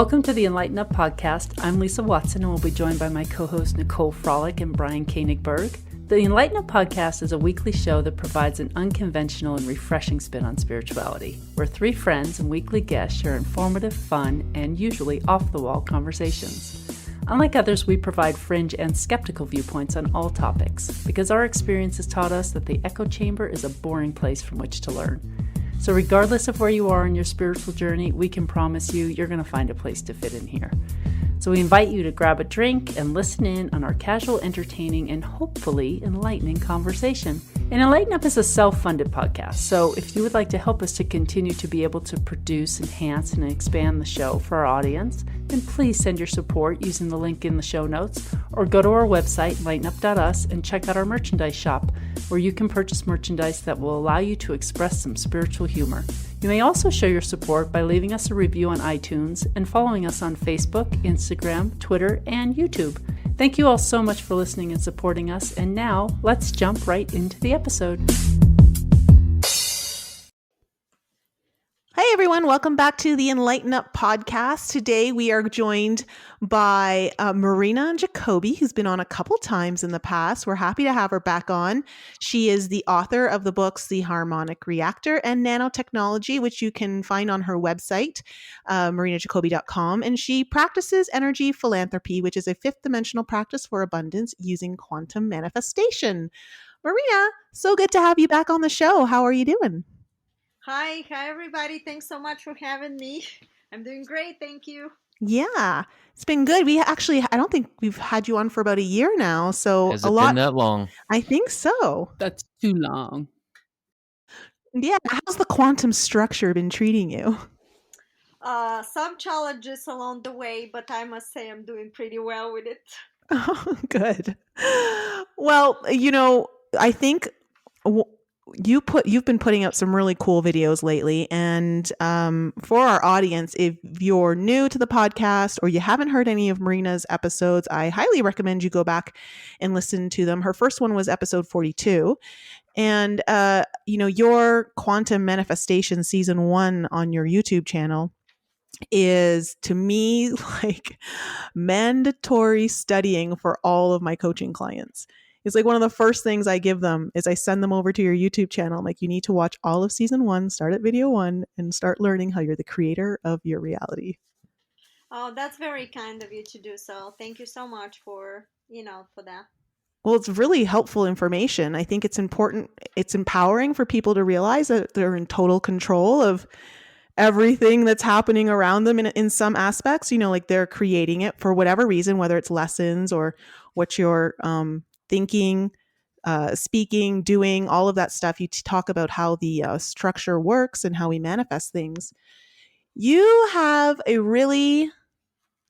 Welcome to the enLIGHTenUP podcast. I'm Lisa Watson and we'll be joined by my co-hosts Nicole Frolick and Brian Koenigberg. The enLIGHTenUP podcast is a weekly show that provides an unconventional and refreshing spin on spirituality, where three friends and weekly guests share informative, fun, and usually off-the-wall conversations. Unlike others, we provide fringe and skeptical viewpoints on all topics, because our experience has taught us that the echo chamber is a boring place from which to learn. So regardless of where you are in your spiritual journey, we can promise you're going to find a place to fit in here. So we invite you to grab a drink and listen in on our casual, entertaining, and hopefully enlightening conversation. And enLIGHTenUP is a self-funded podcast, so if you would like to help us to continue to be able to produce, enhance, and expand the show for our audience, then please send your support using the link in the show notes, or go to our website, enlightenup.us, and check out our merchandise shop, where you can purchase merchandise that will allow you to express some spiritual humor. You may also show your support by leaving us a review on iTunes and following us on Facebook, Instagram, Twitter, and YouTube. Thank you all so much for listening and supporting us, and now let's jump right into the episode. Hey everyone, welcome back to the enLIGHTenUP podcast. Today we are joined by Marina Jacobi, who's been on a couple times in the past. We're happy to have her back on. She is the author of the books The Harmonic Reactor and Nanotechnology, which you can find on her website, marinajacobi.com. And she practices energy philanthropy, which is a fifth dimensional practice for abundance using quantum manifestation. Marina, so good to have you back on the show. How are you doing? Hi everybody. Thanks so much for having me. I'm doing great. Thank you. Yeah, it's been good. I don't think we've had you on for about a year now. So Has it been that long? I think so. That's too long. Yeah. How's the quantum structure been treating you? Some challenges along the way, but I must say I'm doing pretty well with it. Oh, good. Well, I think you've been putting up some really cool videos lately, and for our audience, if you're new to the podcast or you haven't heard any of Marina's episodes, I highly recommend you go back and listen to them. Her first one was episode 42, and your quantum manifestation season 1 on your YouTube channel is, to me, like mandatory studying for all of my coaching clients. It's like one of the first things I give them is I send them over to your YouTube channel. I'm like, you need to watch all of season 1, start at video 1, and start learning how you're the creator of your reality. Oh, that's very kind of you to do so. Thank you so much for that. Well, it's really helpful information. I think it's important. It's empowering for people to realize that they're in total control of everything that's happening around them in some aspects, like they're creating it for whatever reason, whether it's lessons or what you're thinking, speaking, doing, all of that stuff. You talk about how the structure works and how we manifest things. You have a really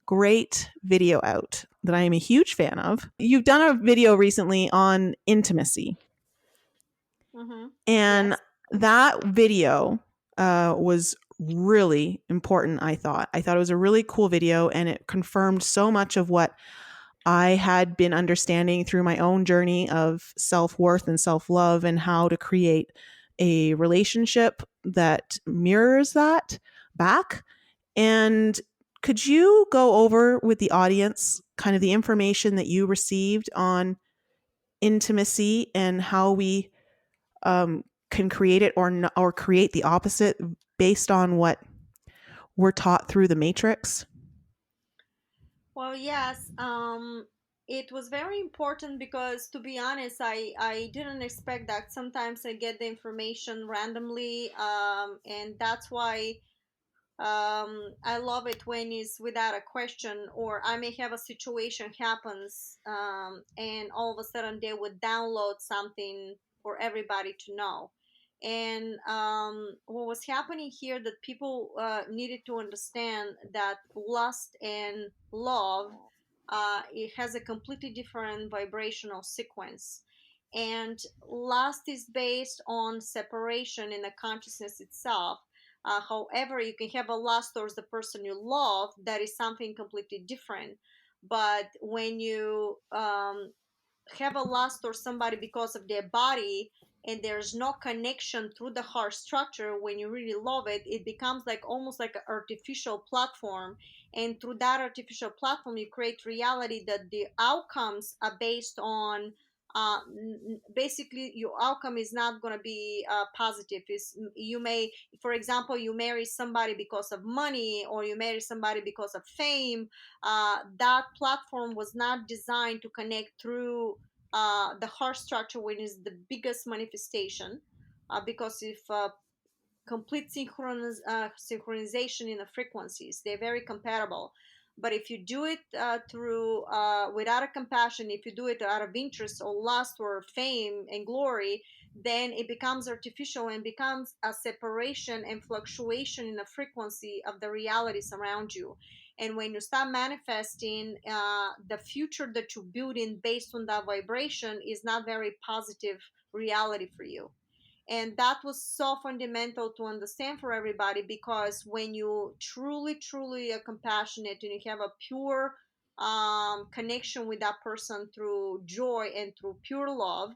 great video out that I am a huge fan of. You've done a video recently on intimacy. Mm-hmm. And yes. That video was really important, I thought. I thought it was a really cool video, and it confirmed so much of what I had been understanding through my own journey of self-worth and self-love, and how to create a relationship that mirrors that back. And could you go over with the audience kind of the information that you received on intimacy and how we can create it or create the opposite based on what we're taught through the matrix? Well, yes. It was very important because, to be honest, I didn't expect that. Sometimes I get the information randomly, and that's why I love it when it's without a question, or I may have a situation happens, and all of a sudden they would download something for everybody to know. And what was happening here, that people needed to understand that lust and love, it has a completely different vibrational sequence. And lust is based on separation in the consciousness itself. However, you can have a lust towards the person you love. That is something completely different. But when you have a lust or somebody because of their body, and there's no connection through the heart structure, when you really love it, it becomes like almost like an artificial platform. And through that artificial platform, you create reality that the outcomes are based on basically your outcome is not going to be positive. Is you may, for example, you marry somebody because of money, or you marry somebody because of fame. That platform was not designed to connect through the heart structure, when is the biggest manifestation. Because if complete synchronization in the frequencies, they're very compatible. But if you do it through without a compassion, if you do it out of interest or lust or fame and glory, then it becomes artificial and becomes a separation and fluctuation in the frequency of the realities around you. And when you start manifesting, the future that you build in based on that vibration is not very positive reality for you. And that was so fundamental to understand for everybody, because when you truly are compassionate and you have a pure connection with that person through joy and through pure love,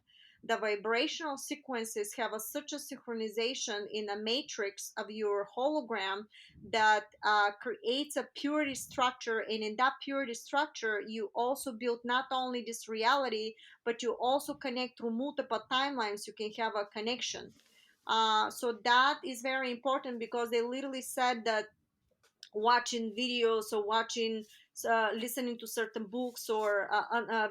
the vibrational sequences have such a synchronization in a matrix of your hologram that creates a purity structure. And in that purity structure, you also build not only this reality, but you also connect through multiple timelines. You can have a connection. So that is very important, because they literally said that watching videos or watching listening to certain books or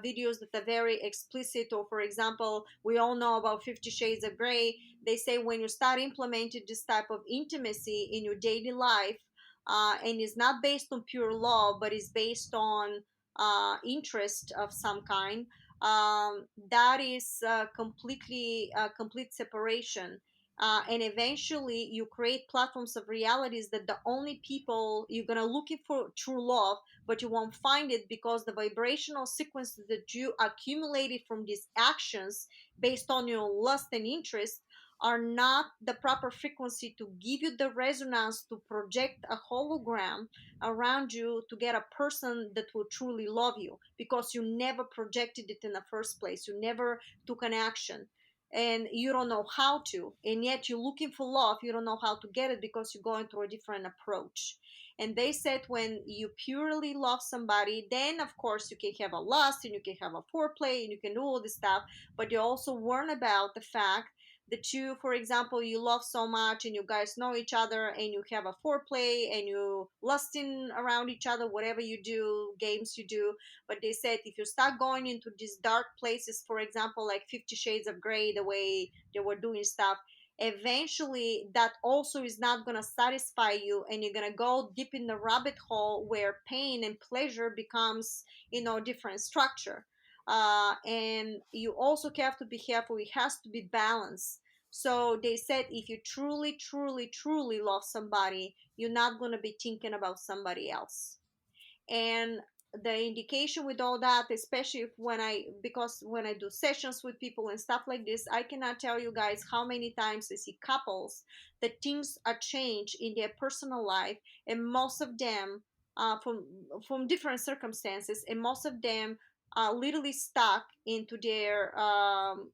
videos that are very explicit, or for example, we all know about 50 shades of gray. They say when you start implementing this type of intimacy in your daily life, and is not based on pure love, but is based on interest of some kind, that is completely complete separation. And eventually you create platforms of realities that the only people you're gonna looking for true love, but you won't find it, because the vibrational sequences that you accumulated from these actions based on your lust and interest are not the proper frequency to give you the resonance to project a hologram around you to get a person that will truly love you, because you never projected it in the first place. You never took an action, and you don't know how to, and yet you're looking for love. You don't know how to get it because you're going through a different approach. And they said when you purely love somebody, then of course you can have a lust and you can have a foreplay and you can do all this stuff, but you also warn about the fact that you, for example, you love so much and you guys know each other and you have a foreplay and you lusting around each other, whatever you do, games you do. But they said if you start going into these dark places, for example, like 50 shades of gray, the way they were doing stuff, eventually that also is not going to satisfy you, and you're going to go deep in the rabbit hole where pain and pleasure becomes, different structure. And you also have to be careful. It has to be balanced. So they said if you truly love somebody, you're not going to be thinking about somebody else. And the indication with all that, especially because when I do sessions with people and stuff like this, I cannot tell you guys how many times I see couples that things are changed in their personal life, and most of them from different circumstances, and most of them are literally stuck into their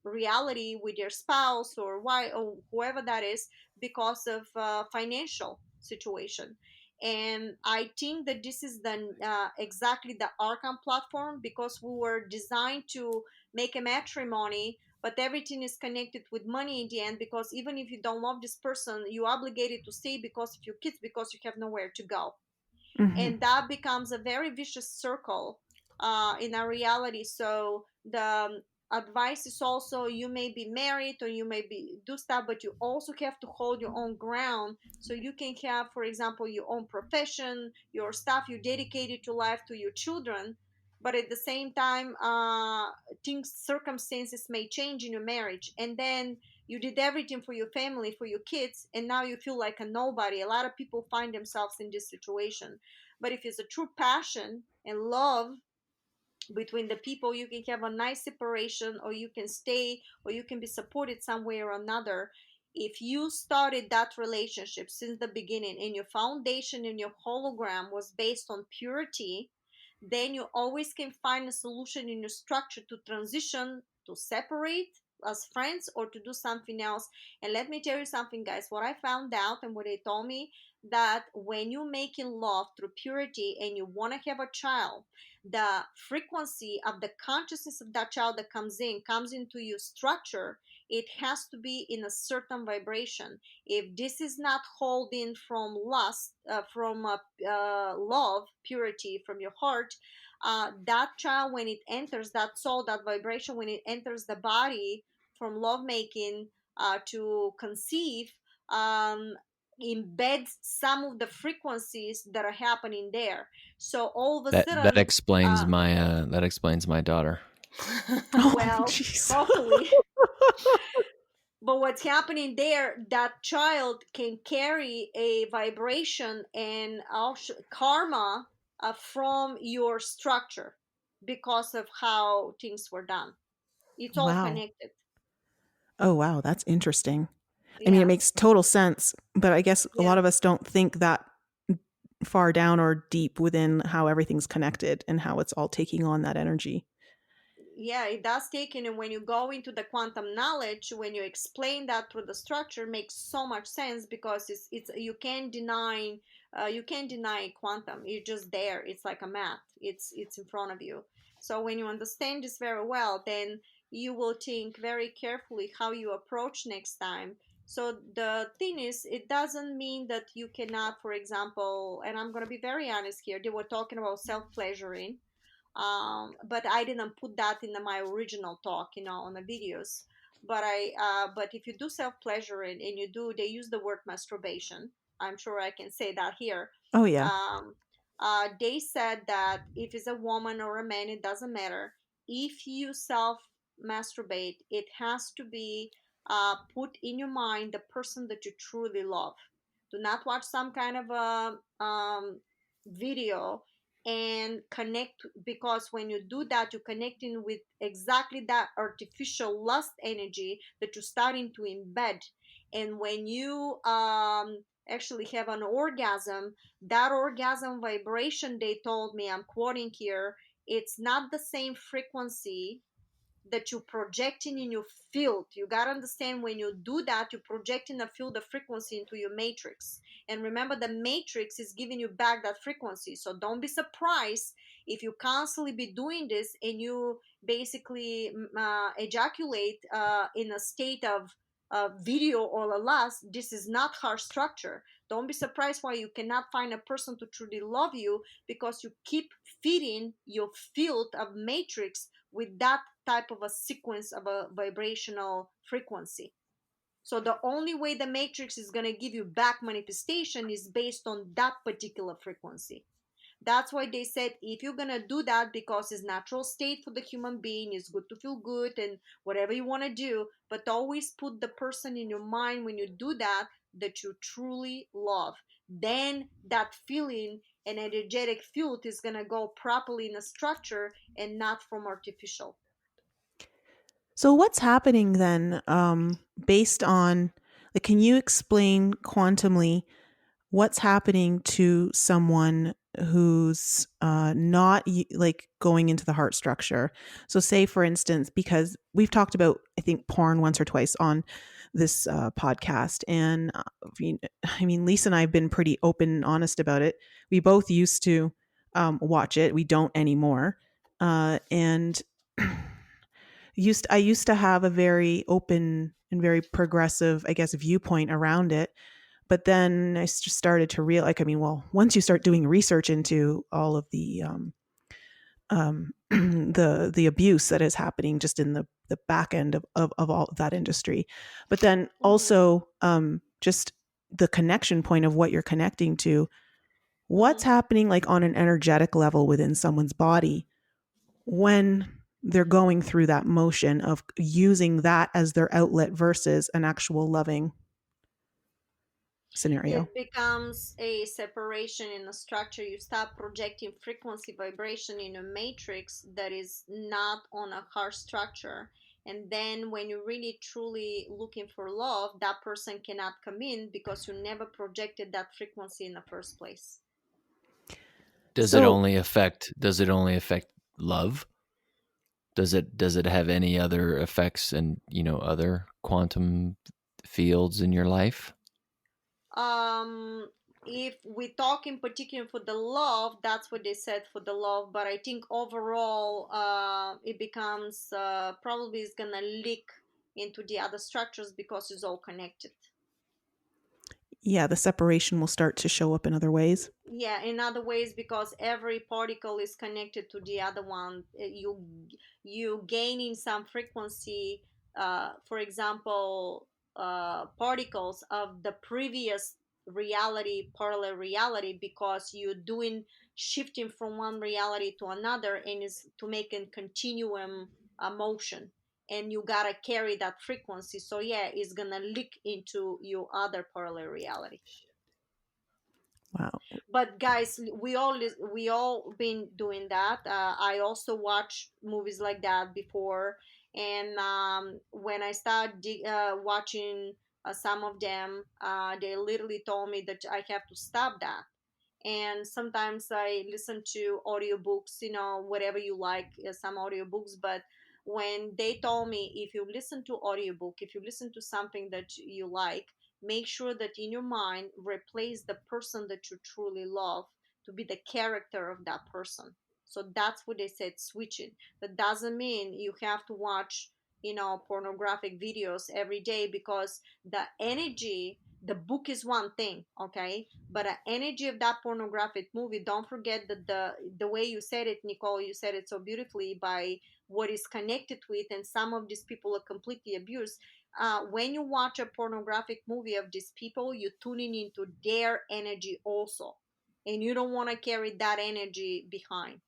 reality with their spouse or why or whoever that is, because of financial situation. And I think that this is the exactly the Archon platform, because we were designed to make a matrimony, but everything is connected with money in the end, because even if you don't love this person, you're obligated to stay because of your kids, because you have nowhere to go. Mm-hmm. And that becomes a very vicious circle in our reality. So the advice is also, you may be married or you may be do stuff, but you also have to hold your own ground, so you can have, for example, your own profession, your stuff you dedicated to life, to your children. But at the same time, things circumstances may change in your marriage, and then you did everything for your family, for your kids, and now you feel like a nobody. A lot of people find themselves in this situation. But if it's a true passion and love between the people, you can have a nice separation, or you can stay, or you can be supported some way or another. If you started that relationship since the beginning and your foundation and your hologram was based on purity, then you always can find a solution in your structure to transition, to separate as friends, or to do something else. And let me tell you something, guys. What I found out and what they told me, that when you're making love through purity and you want to have a child, the frequency of the consciousness of that child that comes into your structure, it has to be in a certain vibration. If this is not holding from lust, from love, purity from your heart, that child, when it enters that soul, that vibration, when it enters the body from lovemaking to conceive, um, embeds some of the frequencies that are happening there. So all of a That sudden, explains uh, my daughter. Oh, well, jeez. hopefully. But what's happening there, that child can carry a vibration and also karma from your structure because of how things were done. It's all Wow. connected. Oh, wow. That's interesting. I mean, it Yes. makes total sense, but I guess a lot Yeah. of us don't think that far down or deep within how everything's connected and how it's all taking on that energy. Yeah, it does take in, and when you go into the quantum knowledge, when you explain that through the structure, makes so much sense, because it's you can't deny quantum. It's just there. It's like a map. It's in front of you. So when you understand this very well, then you will think very carefully how you approach next time. So the thing is, it doesn't mean that you cannot, for example, and I'm going to be very honest here, they were talking about self pleasuring, but I didn't put that in my original talk, on the videos. But if you do self pleasuring and you do, they use the word masturbation. I'm sure I can say that here. Oh, yeah. um, they said that if it's a woman or a man, it doesn't matter. If you self masturbate, it has to be put in your mind the person that you truly love. Do not watch some kind of a video and connect, because when you do that, you're connecting with exactly that artificial lust energy that you're starting to embed. And when you actually have an orgasm, that orgasm vibration, they told me, I'm quoting here, it's not the same frequency that you're projecting in your field. You got to understand, when you do that, you're projecting a field of frequency into your matrix. And remember, the matrix is giving you back that frequency. So don't be surprised if you constantly be doing this and you basically ejaculate in a state of video or a lust. This is not her structure. Don't be surprised why you cannot find a person to truly love you, because you keep feeding your field of matrix with that type of a sequence of a vibrational frequency. So the only way the matrix is going to give you back manifestation is based on that particular frequency. That's why they said, if you're going to do that, because it's natural state for the human being, it's good to feel good and whatever you want to do, but always put the person in your mind when you do that, that you truly love. Then that feeling and energetic field is going to go properly in a structure and not from artificial. So what's happening then, based on, like, can you explain quantumly what's happening to someone who's not like going into the heart structure? So say, for instance, because we've talked about, I think, porn once or twice on this podcast, and I mean, Lisa and I have been pretty open and honest about it. We both used to watch it. We don't anymore. And I used to have a very open and very progressive, I guess, viewpoint around it. But then I just started to realize, like, I mean, well, once you start doing research into all of the the abuse that is happening just in the back end of all of that industry, but then Mm-hmm. also just the connection point of what you're connecting to, what's Mm-hmm. happening like on an energetic level within someone's body when they're going through that motion of using that as their outlet versus an actual loving scenario. It becomes a separation in a structure. You start projecting frequency vibration in a matrix that is not on a hard structure. And then when you're really truly looking for love, that person cannot come in because you never projected that frequency in the first place. Does it only affect love? Does it have any other effects in, other quantum fields in your life? If we talk in particular for the love, that's what they said for the love. But I think overall, it becomes probably is gonna leak into the other structures because it's all connected. Yeah, the separation will start to show up in other ways. Yeah, in other ways, because every particle is connected to the other one. You gaining some frequency, for example, particles of the previous reality, parallel reality, because you're doing shifting from one reality to another, and is to make a continuum motion, and you gotta carry that frequency. So yeah, it's gonna leak into your other parallel reality. Wow. But guys, we all been doing that. I also watch movies like that before, and when I started watching some of them, they literally told me that I have to stop that. And sometimes I listen to audiobooks, whatever you like, some audiobooks. But when they told me, if you listen to audiobook, if you listen to something that you like, make sure that in your mind replace the person that you truly love to be the character of that person. So that's what they said, switching. That doesn't mean you have to watch pornographic videos every day, because the energy, the book is one thing, okay, but the energy of that pornographic movie, don't forget that the way you said it, Nicole, you said it so beautifully, by what is connected with, and some of these people are completely abused. When you watch a pornographic movie of these people, you're tuning into their energy also, and you don't want to carry that energy behind,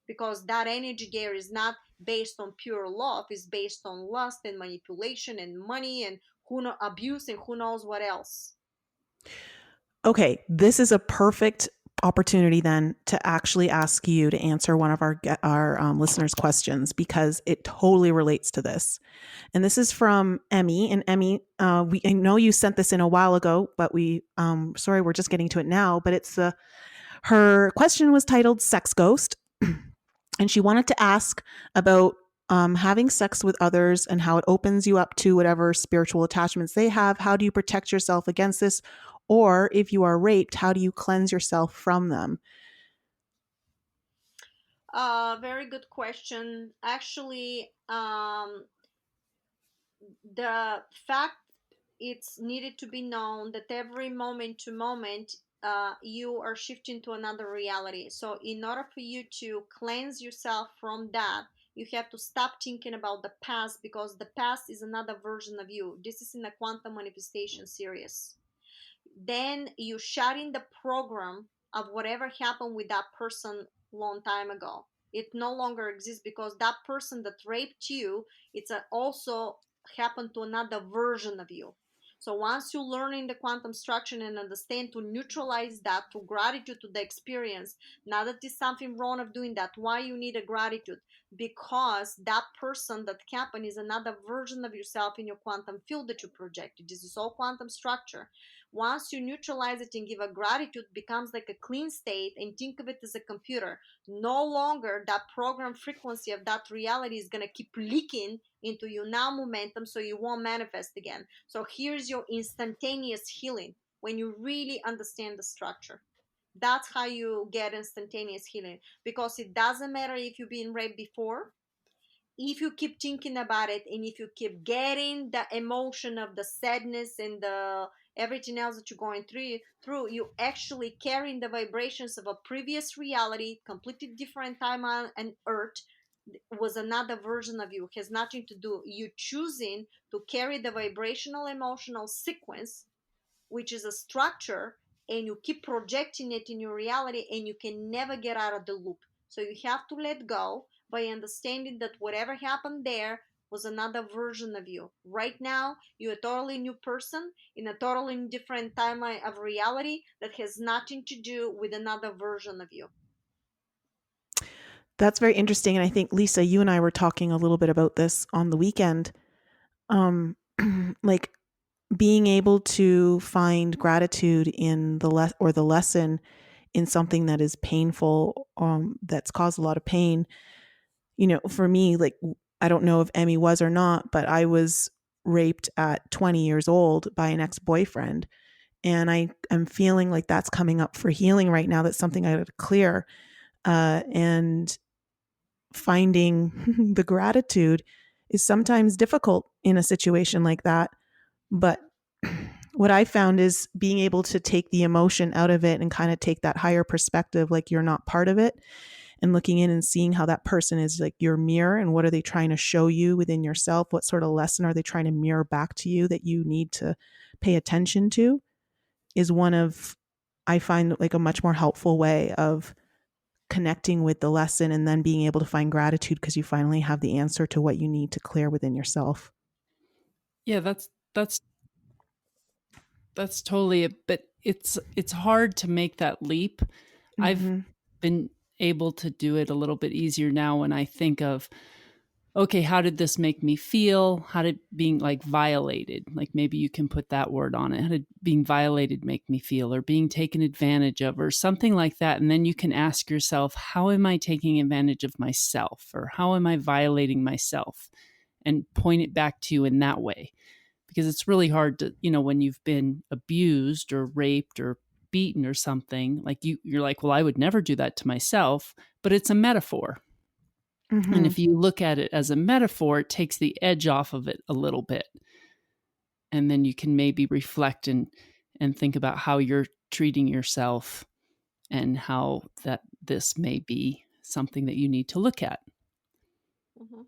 because that energy there is not based on pure love. It's based on lust and manipulation and money and abuse and who knows what else. Okay, this is a perfect opportunity then to actually ask you to answer one of our listeners' questions, because it totally relates to this. And this is from Emmy. And Emmy, I know you sent this in a while ago, but sorry, we're just getting to it now. But her question was titled "Sex Ghost," and she wanted to ask about having sex with others and how it opens you up to whatever spiritual attachments they have. How do you protect yourself against this? Or if you are raped, how do you cleanse yourself from them? Very good question. Actually, the fact it's needed to be known that every moment to moment, you are shifting to another reality. So in order for you to cleanse yourself from that, you have to stop thinking about the past, because the past is another version of you. This is in the quantum manifestation series. Then you shut in the program of whatever happened with that person long time ago. It no longer exists, because that person that raped you, it's also happened to another version of you. So once you learn in the quantum structure and understand to neutralize that, to gratitude to the experience, now that there's something wrong of doing that, why you need a gratitude? Because that person that happened is another version of yourself in your quantum field that you projected. This is all quantum structure. Once you neutralize it and give a gratitude, becomes like a clean state, and think of it as a computer. No longer that program frequency of that reality is going to keep leaking into you now momentum, so you won't manifest again. So here's your instantaneous healing when you really understand the structure. That's how you get instantaneous healing, because it doesn't matter if you've been raped before. If you keep thinking about it, and if you keep getting the emotion of the sadness and the everything else that you're going through, you actually carrying the vibrations of a previous reality, completely different time on and earth, was another version of you. It has nothing to do, you choosing to carry the vibrational emotional sequence, which is a structure, and you keep projecting it in your reality, and you can never get out of the loop. So you have to let go by understanding that whatever happened there was another version of you. Right now, you're a totally new person in a totally different timeline of reality that has nothing to do with another version of you. That's very interesting. And I think, Lisa, you and I were talking a little bit about this on the weekend. Like being able to find gratitude in the lesson in something that is painful, that's caused a lot of pain. For me, like, I don't know if Emmy was or not, but I was raped at 20 years old by an ex-boyfriend. And I'm feeling like that's coming up for healing right now. That's something I got to clear. And finding the gratitude is sometimes difficult in a situation like that. But what I found is being able to take the emotion out of it and kind of take that higher perspective, like you're not part of it, and looking in and seeing how that person is like your mirror and what are they trying to show you within yourself? What sort of lesson are they trying to mirror back to you that you need to pay attention to, is one of, I find, like a much more helpful way of connecting with the lesson and then being able to find gratitude because you finally have the answer to what you need to clear within yourself. Yeah, that's totally it. But it's hard to make that leap. I've been able to do it a little bit easier now when I think of, okay, how did this make me feel? How did being like violated, like maybe you can put that word on it. How did being violated make me feel, or being taken advantage of, or something like that? And then you can ask yourself, how am I taking advantage of myself, or how am I violating myself? And point it back to you in that way. Because it's really hard to, when you've been abused or raped or beaten or something, like you're like, well, I would never do that to myself, but it's a metaphor. And if you look at it as a metaphor, it takes the edge off of it a little bit. And then you can maybe reflect and think about how you're treating yourself and how that this may be something that you need to look at. Mm-hmm.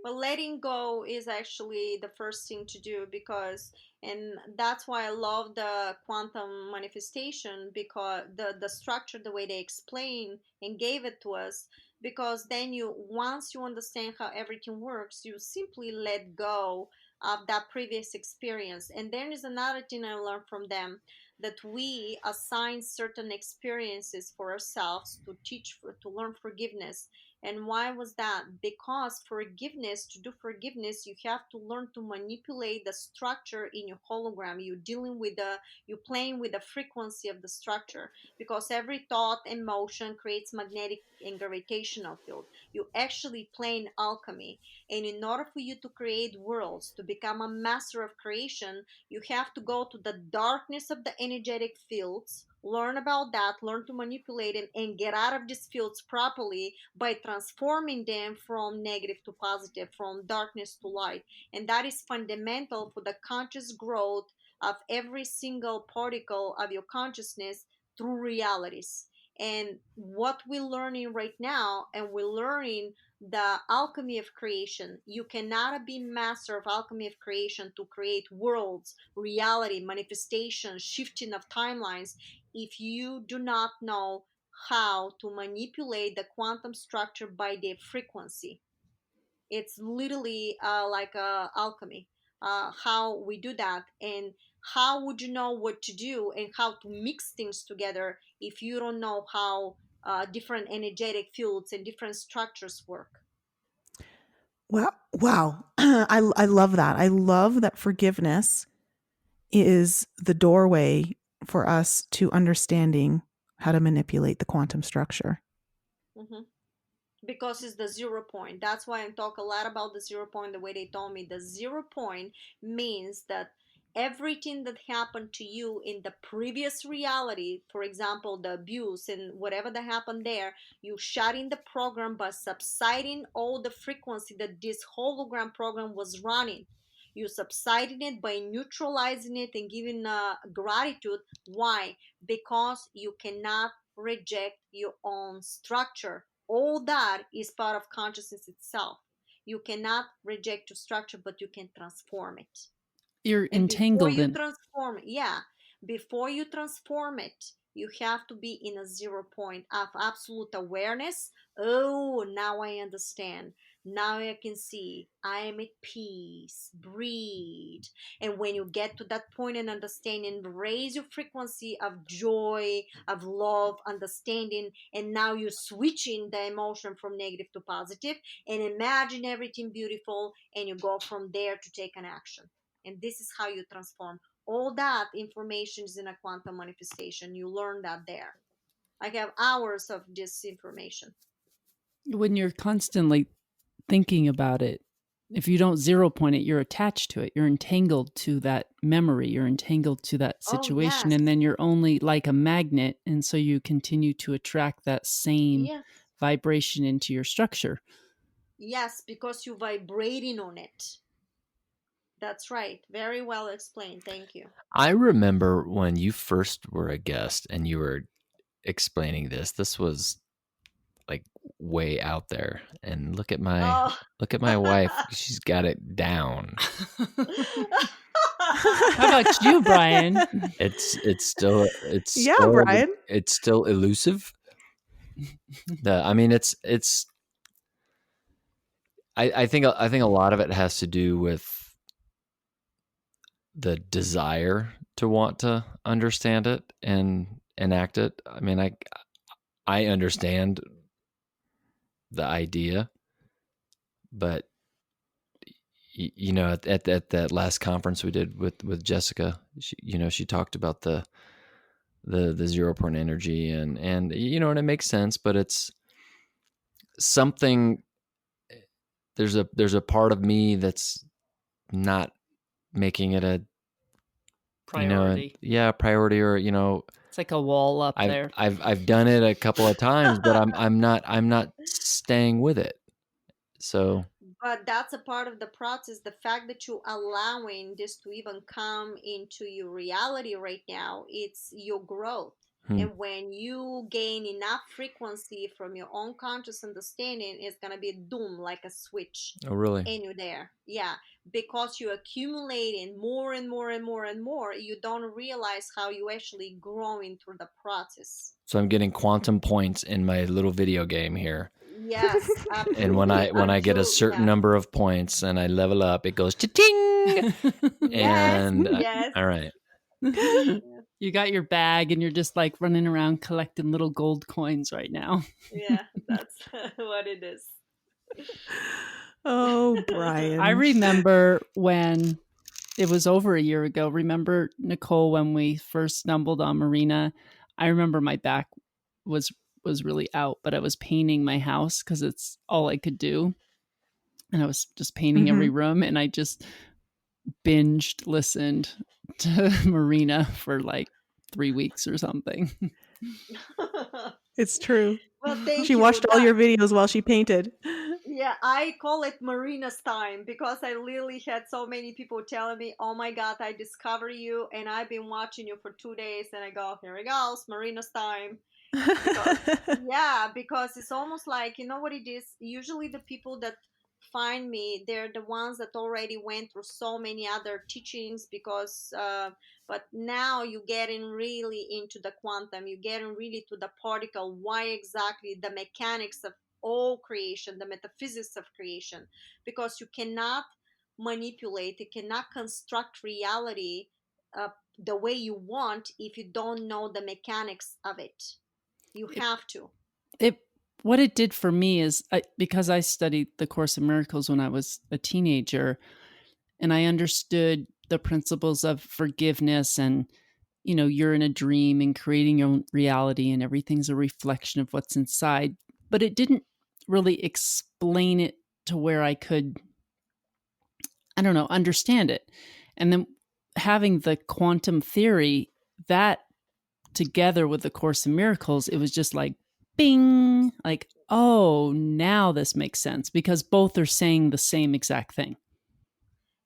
But letting go is actually the first thing to do, because, and that's why I love the quantum manifestation, because the structure, the way they explain and gave it to us, because then once you understand how everything works, you simply let go of that previous experience. And then is another thing I learned from them, that we assign certain experiences for ourselves to to learn forgiveness. And why was that? Because forgiveness, to do forgiveness, you have to learn to manipulate the structure in your hologram. You're playing with the frequency of the structure, because every thought, emotion creates magnetic and gravitational field. You actually playing alchemy. And in order for you to create worlds, to become a master of creation, you have to go to the darkness of the energetic fields, learn about that, learn to manipulate them, and get out of these fields properly by transforming them from negative to positive, from darkness to light. And that is fundamental for the conscious growth of every single particle of your consciousness through realities. And what we're learning right now, and we're learning the alchemy of creation. You cannot be master of alchemy of creation to create worlds, reality, manifestation, shifting of timelines, if you do not know how to manipulate the quantum structure by their frequency. It's literally like alchemy, how we do that. And how would you know what to do and how to mix things together if you don't know how different energetic fields and different structures work? Wow. Wow. I love that. I love that forgiveness is the doorway for us to understanding how to manipulate the quantum structure. Mm-hmm. Because it's the 0 point. That's why I talk a lot about the 0 point. The way they told me, the 0 point means that everything that happened to you in the previous reality, for example the abuse and whatever that happened there, you shut in the program by subsiding all the frequency that this hologram program was running. You subsiding it by neutralizing it and giving gratitude. Why? Because you cannot reject your own structure. All that is part of consciousness itself. You cannot reject your structure, but you can transform it. You're And before entangled you in. transform it, yeah, before you transform it, you have to be in a 0 point of absolute awareness. Oh, now I understand. Now I can see. I am at peace. Breathe. And when you get to that point and understanding, raise your frequency of joy, of love, understanding, and now you're switching the emotion from negative to positive, and imagine everything beautiful, and you go from there to take an action. And this is how you transform. All that information is in a quantum manifestation. You learn that there. I have hours of this information. When you're constantly thinking about it, if you don't zero point it, you're attached to it. You're entangled to that memory. You're entangled to that Oh, situation. yes. And then you're only like a magnet. And so you continue to attract that same Yes. vibration into your structure. Yes, because you're vibrating on it. That's right. Very well explained. Thank you. I remember when you first were a guest and you were explaining this. This was like way out there. And look at my wife. She's got it down. How about you, Brian? It's Yeah, still Brian. it's still elusive. I think a lot of it has to do with the desire to want to understand it and enact it. I mean, I understand the idea, but you know, at that last conference we did with Jessica, she talked about the 0 point energy and you know, and it makes sense, but it's something. There's a part of me that's not making it a Priority. Priority, or It's like a wall up there. I've done it a couple of times, but I'm not staying with it. So, but that's a part of the process. The fact that you're allowing this to even come into your reality right now, it's your growth. And when you gain enough frequency from your own conscious understanding, it's going to be doom, like a switch. Oh, really? And you're there. Yeah. Because you're accumulating more and more and more and more, you don't realize how you actually growing through the process. So I'm getting quantum points in my little video game here. Yes, absolutely. And when I get a certain number of points and I level up, it goes cha-ting. And yes. All right. You got your bag and you're just like running around collecting little gold coins right now. Yeah, that's what it is. Oh, Brian. I remember when it was over a year ago. Remember, Nicole, when we first stumbled on Marina? I remember my back was really out, but I was painting my house because it's all I could do. And I was just painting every room, and I just binged listened to Marina for like 3 weeks or something. It's true. Well, thank she you. watched all your videos while she painted. Yeah, I call it Marina's time because I literally had so many people telling me, oh my God, I discovered you and I've been watching you for 2 days. And I go, here it goes, Marina's time. Because it's almost like, you know what it is? Usually the people that find me, they're the ones that already went through so many other teachings because but now you're getting really into the quantum, you're getting really to the particle, why exactly the mechanics of all creation, the metaphysics of creation, because you cannot manipulate, you cannot construct reality the way you want if you don't know the mechanics of it. You have to. What it did for me is because I studied the Course in Miracles when I was a teenager, and I understood the principles of forgiveness and, you're in a dream and creating your own reality and everything's a reflection of what's inside. But it didn't really explain it to where I could, understand it. And then having the quantum theory, that together with the Course in Miracles, it was just like, bing, like, oh, now this makes sense because both are saying the same exact thing.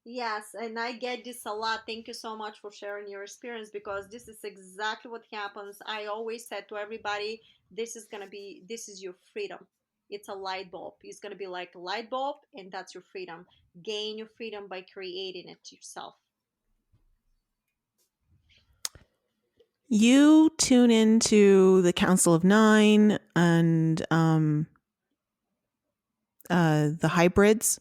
Yes, and I get this a lot. Thank you so much for sharing your experience because this is exactly what happens. I always said to everybody, this is your freedom. It's a light bulb. It's going to be like a light bulb, and that's your freedom. Gain your freedom by creating it yourself. You tune into the Council of Nine and the hybrids.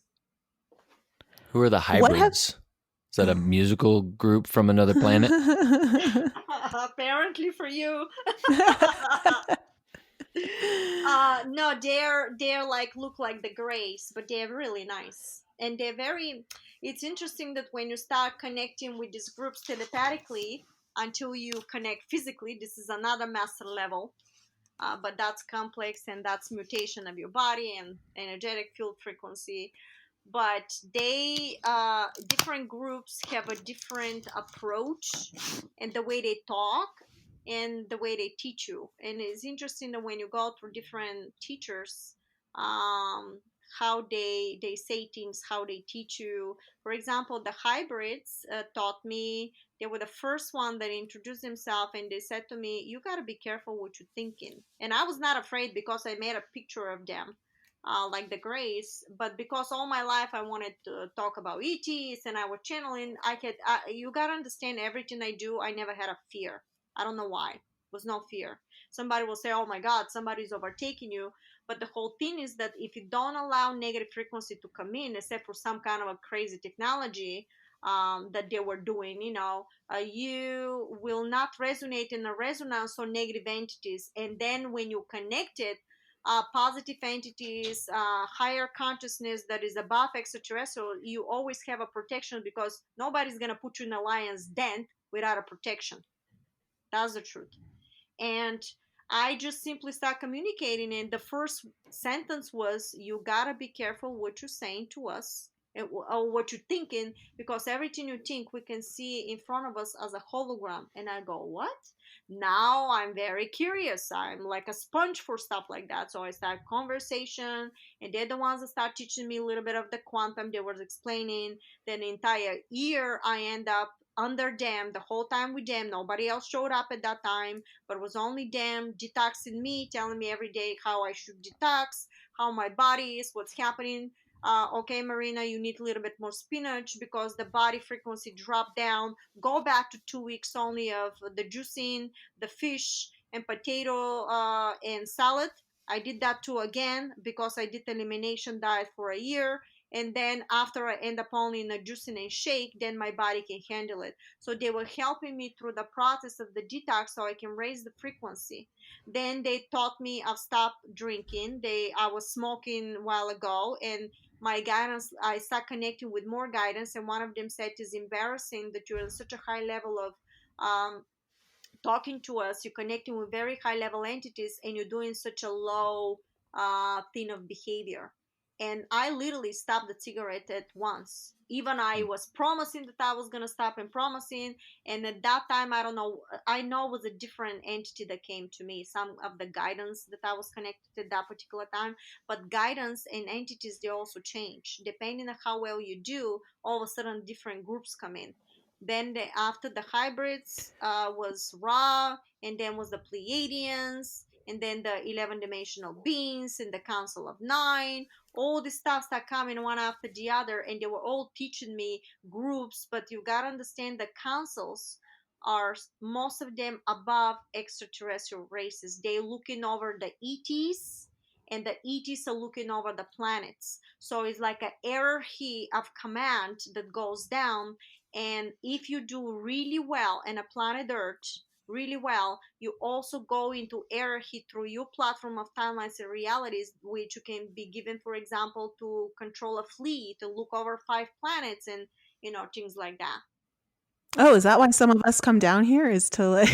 Who are the hybrids? Is that a musical group from another planet? Apparently for you. No, they're like look like the Greys, but they're really nice. And they're very, it's interesting that when you start connecting with these groups telepathically, until you connect physically, this is another master level. but that's complex, and that's mutation of your body and energetic field frequency. But they different groups have a different approach and the way they talk and the way they teach you. And it's interesting that when you go through different teachers, um, how they say things, how they teach you. For example, the hybrids taught me. They were the first one that introduced themselves, and they said to me, "You got to be careful what you're thinking." And I was not afraid because I made a picture of them, like the Grays, but because all my life I wanted to talk about ETs and I was channeling, you gotta understand, everything I do, I never had a fear. I don't know why. It was no fear. Somebody will say, "Oh my God, somebody's overtaking you," but the whole thing is that if you don't allow negative frequency to come in, except for some kind of a crazy technology that they were doing, you will not resonate in a resonance on negative entities, and then when you connect it, positive entities, higher consciousness that is above extraterrestrial, you always have a protection because nobody's going to put you in a lion's den without a protection. That's the truth. And I just simply start communicating, and the first sentence was, "You gotta be careful what you're saying to us, or what you're thinking, because everything you think we can see in front of us as a hologram." And I go, "What?" Now I'm very curious. I'm like a sponge for stuff like that. So I start conversation, and they're the ones that start teaching me a little bit of the quantum. They were explaining. Then the entire year I end up under them the whole time with them. Nobody else showed up at that time, but it was only them detoxing me, telling me every day how I should detox, how my body is, what's happening. Okay, Marina, you need a little bit more spinach because the body frequency dropped down. Go back to 2 weeks only of the juicing, the fish and potato and salad. I did that too again because I did the elimination diet for a year. And then after I end up only in a juicing and shake, then my body can handle it. So they were helping me through the process of the detox so I can raise the frequency. Then they taught me I've stopped drinking. I was smoking a while ago, and my guidance, I start connecting with more guidance, and one of them said, "It's embarrassing that you're on such a high level of talking to us, you're connecting with very high level entities, and you're doing such a low thing of behavior." And I literally stopped the cigarette at once. Even I was promising that I was going to stop, and promising. And at that time, I don't know, I know it was a different entity that came to me, some of the guidance that I was connected at that particular time. But guidance and entities, they also change depending on how well you do. All of a sudden different groups come in. Then after the hybrids was Ra, and then was the Pleiadians, and then the 11 dimensional beings and the Council of Nine. All the stuff that coming one after the other, and they were all teaching me groups. But you gotta understand, the councils are most of them above extraterrestrial races. They looking over the ETs, and the ETs are looking over the planets. So it's like a hierarchy of command that goes down. And if you do really well in a planet Earth, really well, you also go into hierarchy through your platform of timelines and realities, which you can be given, for example, to control a fleet, to look over 5 planets, and things like that. Oh, is that why some of us come down here, is to like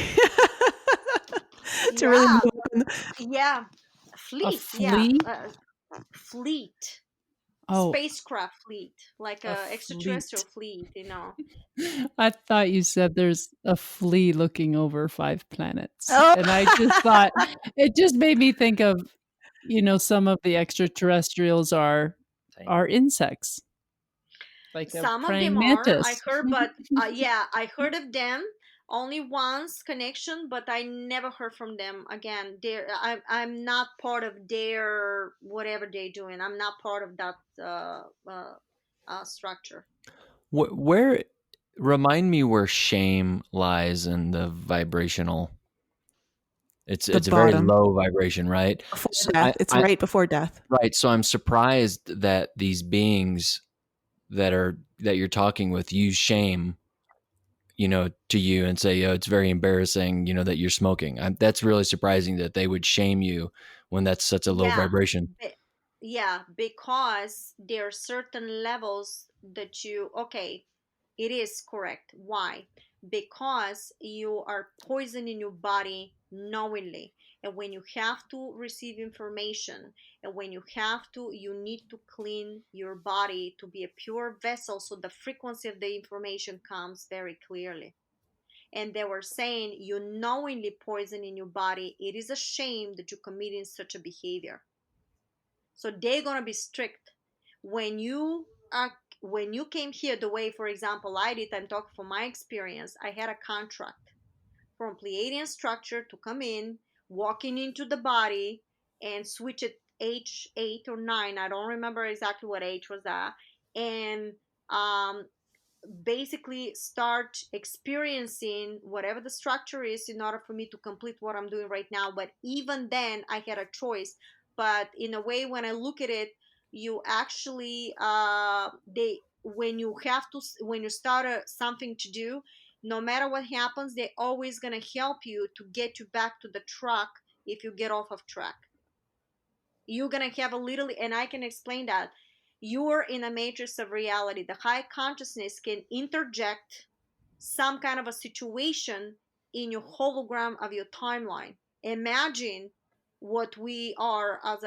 to really Yeah, move on? yeah, A fleet, yeah, flea? fleet, Oh, spacecraft fleet, like a a extraterrestrial fleet. fleet. I thought you said there's a flea looking over 5 planets. Oh. And I just thought it just made me think of, some of the extraterrestrials are insects, like a Some of praying them are, I mantis. heard, but yeah, I heard of them only once connection, but I never heard from them again. I'm not part of their whatever they're doing. I'm not part of that structure. Where remind me where shame lies in the vibrational. It's The it's a very bottom. low vibration, right? Before So death. It's right before death. right. So I'm surprised that these beings that you're talking with use shame, to you and say, "Oh, it's very embarrassing, that you're smoking." That's really surprising that they would shame you when that's such a low Yeah, vibration. yeah, because there are certain levels that okay, it is correct. Why? because you are poisoning your body knowingly. And when you have to receive information, and when you have to, you need to clean your body to be a pure vessel, so the frequency of the information comes very clearly. And they were saying, you knowingly poisoning your body, it is a shame that you're committing such a behavior. So they're gonna be strict when you are, when you came here the way, for example, I did. I'm talking from my experience. I had a contract from Pleiadian structure to come in, walking into the body and switch at age 8 or 9. I don't remember exactly what age was that. And um, basically start experiencing whatever the structure is in order for me to complete what I'm doing right now. But even then, I had a choice. But in a way, when I look at it, you actually they when you have to, when you start something to do, no matter what happens, they're always gonna help you to get you back to the track. If you get off of track, you're gonna have a little, and I can explain that. You're in a matrix of reality. The high consciousness can interject some kind of a situation in your hologram of your timeline. Imagine what we are as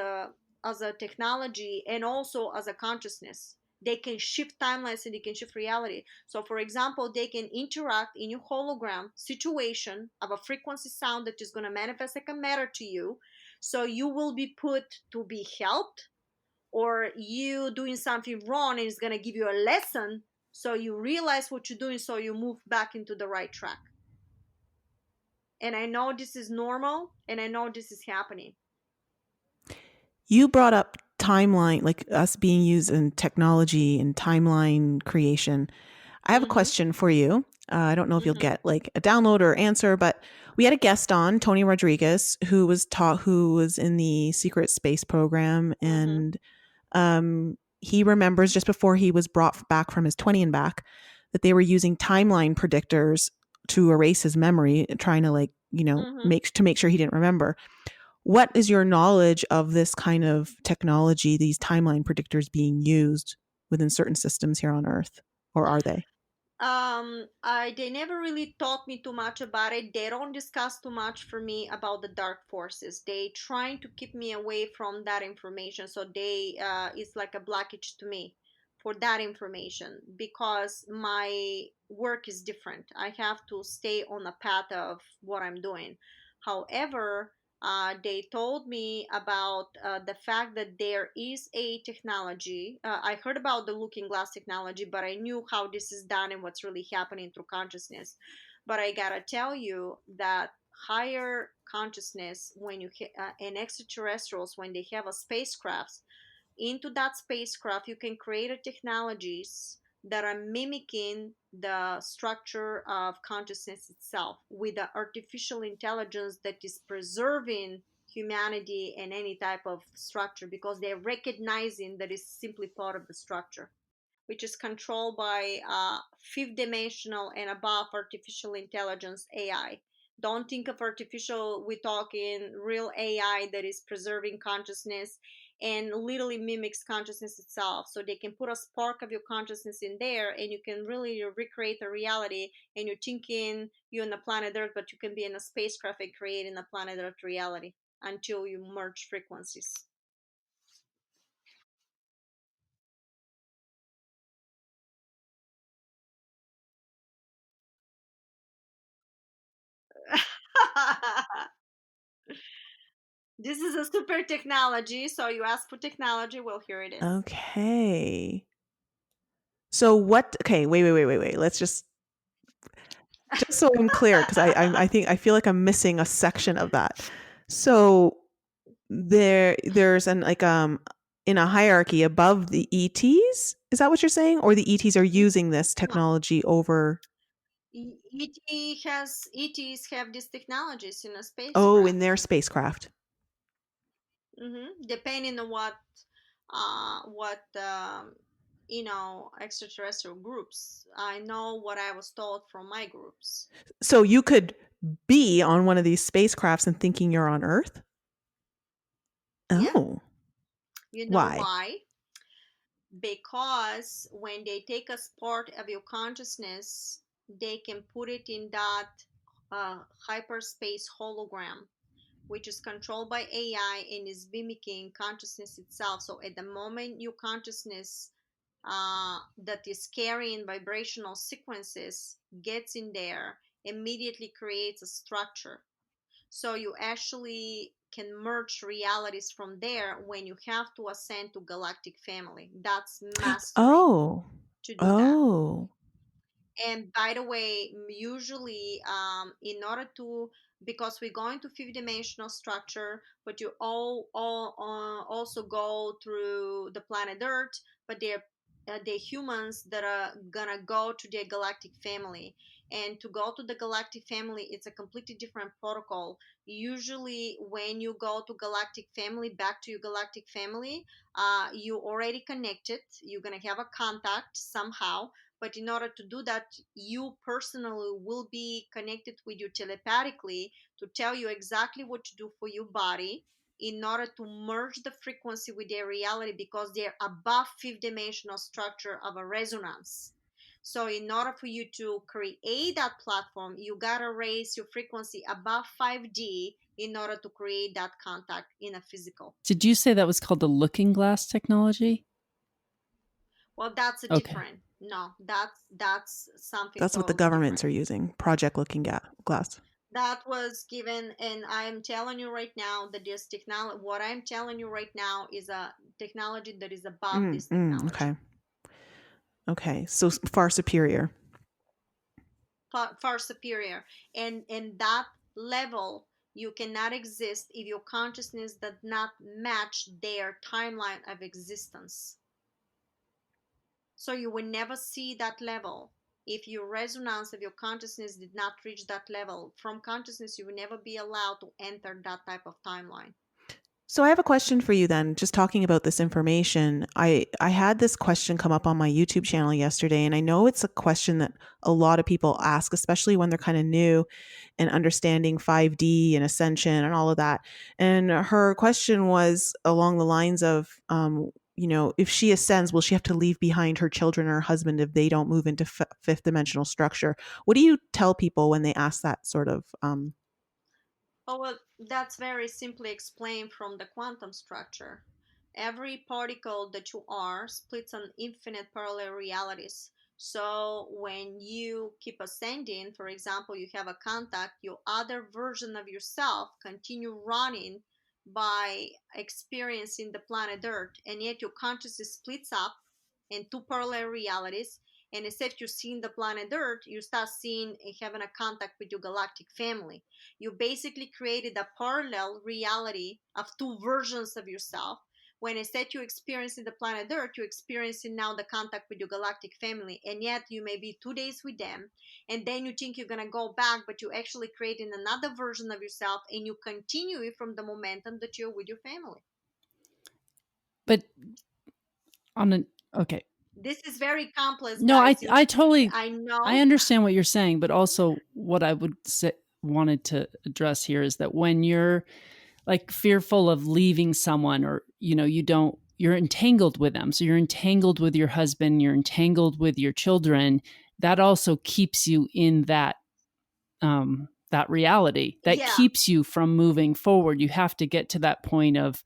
a technology and also as a consciousness. They can shift timelines and they can shift reality. So for example, they can interact in your hologram situation of a frequency sound that is going to manifest like a matter to you. So you will be put to be helped, or you doing something wrong and it's going to give you a lesson, so you realize what you're doing, so you move back into the right track. And I know this is normal, and I know this is happening. You brought up timeline, like us being used in technology and timeline creation. I have a question for you. I don't know if you'll get like a download or answer, but we had a guest on, Tony Rodriguez, who was in the secret space program, and he remembers just before he was brought back from his 20 and back that they were using timeline predictors to erase his memory, trying to make sure he didn't remember. What is your knowledge of this kind of technology, these timeline predictors being used within certain systems here on Earth, or are they? They never really taught me too much about it. They don't discuss too much for me about the dark forces. They trying to keep me away from that information. So it's like a blockage to me for that information, because my work is different. I have to stay on the path of what I'm doing. However, they told me about the fact that there is a technology. I heard about the looking glass technology, but I knew how this is done and what's really happening through consciousness. But I gotta tell you that higher consciousness, when you and extraterrestrials, when they have a spacecraft, into that spacecraft you can create a technologies that are mimicking the structure of consciousness itself, with the artificial intelligence that is preserving humanity and any type of structure, because they're recognizing that it's simply part of the structure, which is controlled by fifth dimensional and above artificial intelligence AI. Don't think of artificial, we're talking real AI that is preserving consciousness and literally mimics consciousness itself. So they can put a spark of your consciousness in there, and you can really recreate a reality. And you're thinking you're on the planet Earth, but you can be in a spacecraft and creating a planet Earth reality until you merge frequencies. This is a super technology. So you ask for technology, well, here it is. Okay. So what? Okay, wait. Let's just so I'm clear, because I think I feel like I'm missing a section of that. So there's an in a hierarchy above the ETs. Is that what you're saying, or the ETs are using this technology over? ETs have these technologies in a spacecraft. Oh, in their spacecraft. Depending on what extraterrestrial groups. I know what I was told from my groups. So you could be on one of these spacecrafts and thinking you're on Earth? Oh. Yeah. You know why? Because when they take a part of your consciousness, they can put it in that hyperspace hologram, which is controlled by AI and is mimicking consciousness itself. So at the moment your consciousness that is carrying vibrational sequences gets in there, immediately creates a structure. So you actually can merge realities from there when you have to ascend to galactic family. That's mastery Oh. to do that. Oh. And by the way, usually, in order to, because we're going to fifth dimensional structure, but you all also go through the planet Earth, but they're humans that are gonna go to their galactic family. And to go to the galactic family, it's a completely different protocol. Usually, when you go to galactic family, back to your galactic family, you already connected. You're gonna have a contact somehow, but in order to do that, you personally will be connected with you telepathically to tell you exactly what to do for your body in order to merge the frequency with their reality, because they're above fifth dimensional structure of a resonance. So in order for you to create that platform, you gotta raise your frequency above 5D in order to create that contact in a physical. Did you say that was called the looking glass technology? Well, that's a Okay. different. No, that's something That's what the totally governments different. are using. Project Looking Glass. That was given, and I'm telling you right now that this technology, what I'm telling you right now, is a technology that is above this technology. Okay. Okay. So far superior. Far superior. And in that level, you cannot exist if your consciousness does not match their timeline of existence. So you will never see that level. If your resonance of your consciousness did not reach that level, from consciousness, you will never be allowed to enter that type of timeline. So I have a question for you then, just talking about this information. I had this question come up on my YouTube channel yesterday, and I know it's a question that a lot of people ask, especially when they're kind of new and understanding 5D and Ascension and all of that. And her question was along the lines of, if she ascends, will she have to leave behind her children or her husband if they don't move into fifth dimensional structure? What do you tell people when they ask that sort of Oh, well, that's very simply explained from the quantum structure. Every particle that you are splits on infinite parallel realities. So when you keep ascending, for example, you have a contact, your other version of yourself continue running by experiencing the planet Earth, and yet your consciousness splits up in two parallel realities. And instead you seeing the planet Earth, you start seeing having a contact with your galactic family. You basically created a parallel reality of two versions of yourself. When instead you're experiencing the planet Earth, you're experiencing now the contact with your galactic family, and yet you may be 2 days with them, and then you think you're gonna go back, but you're actually creating another version of yourself, and you continue it from the momentum that you're with your family. But okay. This is very complex, No, guys. I totally I I know. understand what you're saying, but also what I would say wanted to address here is that when you're like fearful of leaving someone, or you're entangled with them, so you're entangled with your husband, you're entangled with your children, that also keeps you in that reality, that Yeah, keeps you from moving forward. You have to get to that point of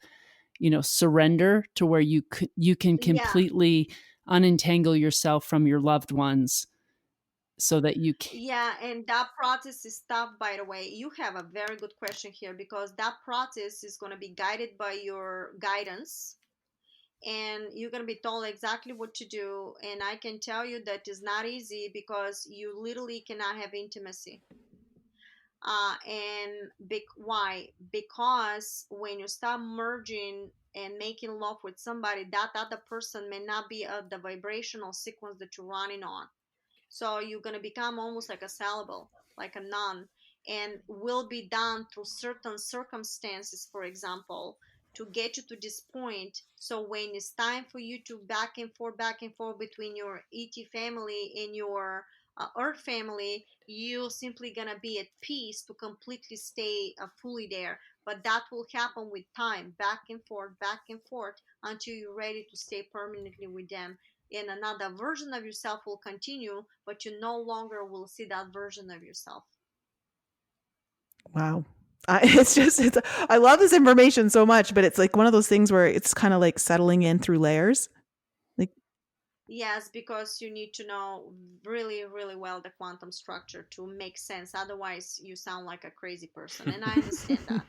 surrender, to where you can yeah. completely unentangle yourself from your loved ones, so that you can. Yeah, and that process is tough, by the way. You have a very good question here, because that process is going to be guided by your guidance, and you're going to be told exactly what to do. And I can tell you that is not easy, because you literally cannot have intimacy. Why? Because when you start merging and making love with somebody, that other person may not be of the vibrational sequence that you're running on. So you're going to become almost like a celibate, like a nun, and will be done through certain circumstances, for example, to get you to this point. So when it's time for you to back and forth between your ET family and your Earth family, you're simply going to be at peace to completely stay fully there. But that will happen with time, back and forth, until you're ready to stay permanently with them. and another version of yourself will continue, but you no longer will see that version of yourself. Wow. I love this information so much, but it's like one of those things where it's kind of like settling in through layers. Like, Yes, because you need to know really, really well the quantum structure to make sense. Otherwise, you sound like a crazy person, and I understand that.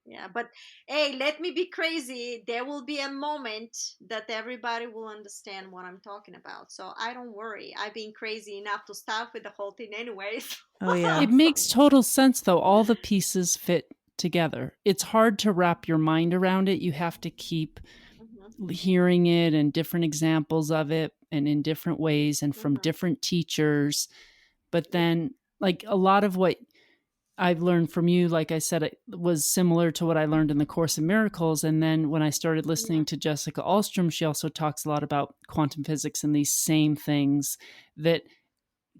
Yeah, but hey, let me be crazy. There will be a moment that everybody will understand what I'm talking about. So I don't worry. I've been crazy enough to start with the whole thing anyways. oh yeah. It makes total sense, though. All the pieces fit together. It's hard to wrap your mind around it. You have to keep Mhm, hearing it and different examples of it and in different ways and from mhm. different teachers. But Yeah, then, like a lot of what I've learned from you, like I said, it was similar to what I learned in the Course in Miracles. And then when I started yeah. listening to Jessica Alstrom, she also talks a lot about quantum physics and these same things that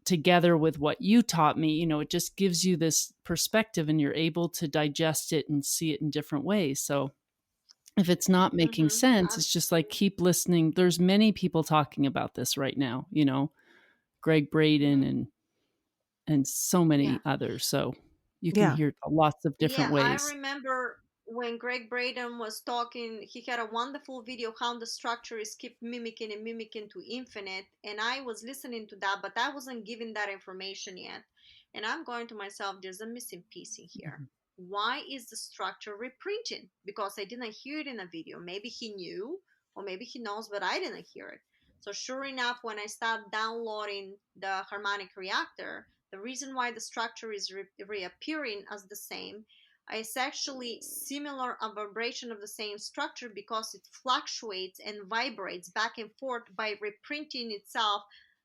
together with what you taught me, it just gives you this perspective and you're able to digest it and see it in different ways. So if it's not making Mm-hmm. sense, it's just like keep listening. There's many people talking about this right now, Greg Braden Mm-hmm. and so Yeah. many others. So you can Yeah. hear lots of Yeah, different I ways. remember when Greg Braden was talking, he had a wonderful video how the structure is keep mimicking and mimicking to infinite. And I was listening to that, but I wasn't given that information yet. And I'm going to myself, there's a missing piece in here. Why is the structure reprinting? Because I didn't hear it in a video. Maybe he knew, or maybe he knows, but I didn't hear it. So sure enough, when I start downloading the harmonic reactor, the reason why the structure is reappearing as the same, it's actually similar a vibration of the same structure because it fluctuates and vibrates back and forth by reprinting itself